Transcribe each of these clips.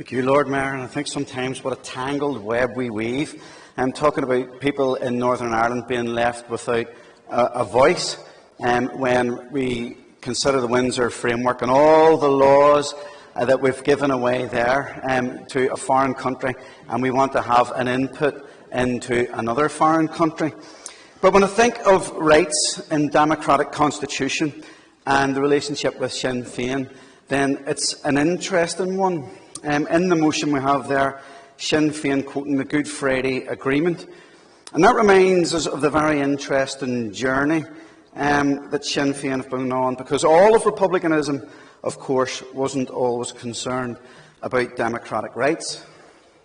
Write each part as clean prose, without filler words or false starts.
Thank you, Lord Mayor. And I think sometimes what a tangled web we weave. I'm talking about people in Northern Ireland being left without a voice when we consider the Windsor Framework and all the laws that we've given away there to a foreign country, and we want to have an input into another foreign country. But when I think of rights in democratic constitution and the relationship with Sinn Fein, then it's an interesting one. In the motion we have there, Sinn Fein quoting the Good Friday Agreement. And that reminds us of the very interesting journey that Sinn Fein have been on, because all of republicanism, of course, wasn't always concerned about democratic rights.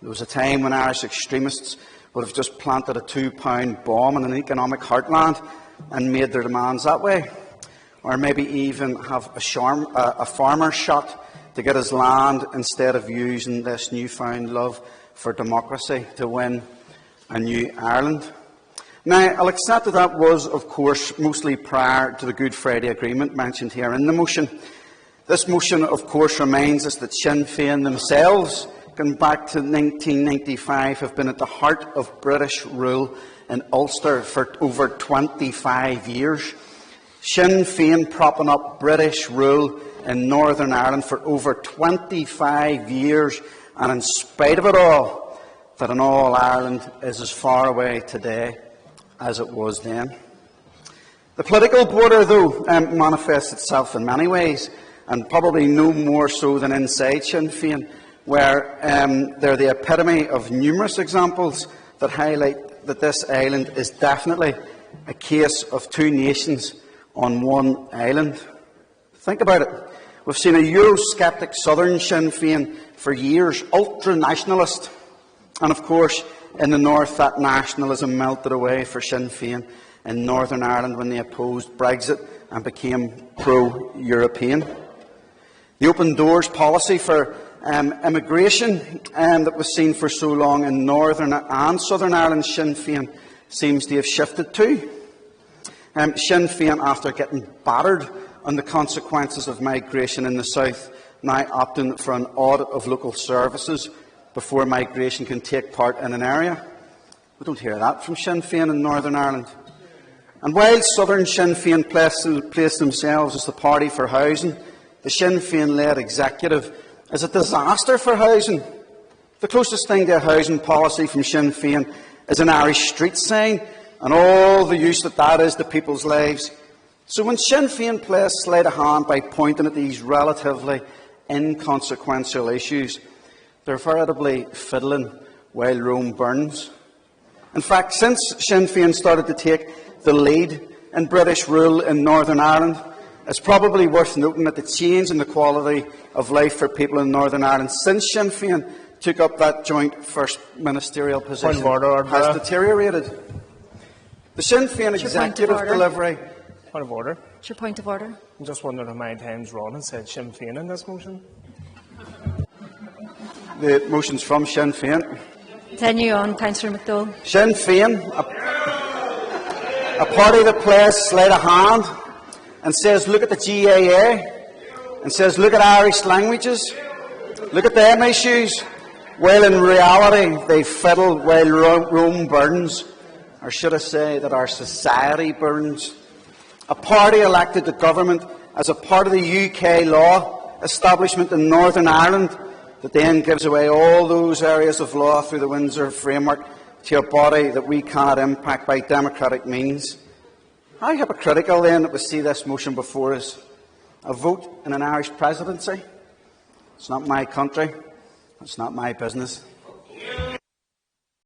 There was a time when Irish extremists would have just planted a £2 bomb in an economic heartland and made their demands that way. Or maybe even have a farmer shot to get his land instead of using this newfound love for democracy to win a new Ireland. Now, I'll accept that that was, of course, mostly prior to the Good Friday Agreement mentioned here in the motion. This motion, of course, reminds us that Sinn Fein themselves, going back to 1995, have been at the heart of British rule in Ulster for over 25 years. Sinn Fein propping up British rule in Northern Ireland for over 25 years, and in spite of it all, that an all-Ireland is as far away today as it was then. The political border, though, manifests itself in many ways, and probably no more so than inside Sinn Fein, where they're the epitome of numerous examples that highlight that this island is definitely a case of two nations on one island. Think about it. We've seen a Eurosceptic southern Sinn Fein for years, ultra-nationalist. And of course, in the north, that nationalism melted away for Sinn Fein in Northern Ireland when they opposed Brexit and became pro-European. The open doors policy for immigration that was seen for so long in Northern and Southern Ireland, Sinn Fein seems to have shifted too. Sinn Fein, after getting battered on the consequences of migration in the south, now opting for an audit of local services before migration can take part in an area. We don't hear that from Sinn Fein in Northern Ireland. And while Southern Sinn Fein place themselves as the party for housing, the Sinn Fein-led executive is a disaster for housing. The closest thing to a housing policy from Sinn Fein is an Irish street sign and all the use that that is to people's lives. So when Sinn Fein plays sleight of hand by pointing at these relatively inconsequential issues, they're veritably fiddling while Rome burns. In fact, since Sinn Fein started to take the lead in British rule in Northern Ireland, it's probably worth noting that the change in the quality of life for people in Northern Ireland since Sinn Fein took up that joint first ministerial position has deteriorated. The Sinn Fein executive delivery... Point of order. What's your point of order? I'm just wondering how many times Ron said Sinn Fein in this motion. The motion's from Sinn Fein. Continue on, Councillor McDowell. Sinn Fein, a party that plays sleight of hand and says, look at the GAA, and says, look at Irish languages, look at them issues, while in reality they fiddle while Rome burns, or should I say that our society burns. A party elected to government as a part of the UK law establishment in Northern Ireland that then gives away all those areas of law through the Windsor Framework to a body that we cannot impact by democratic means. How hypocritical then that we see this motion before us. A vote in an Irish presidency. It's not my country. It's not my business.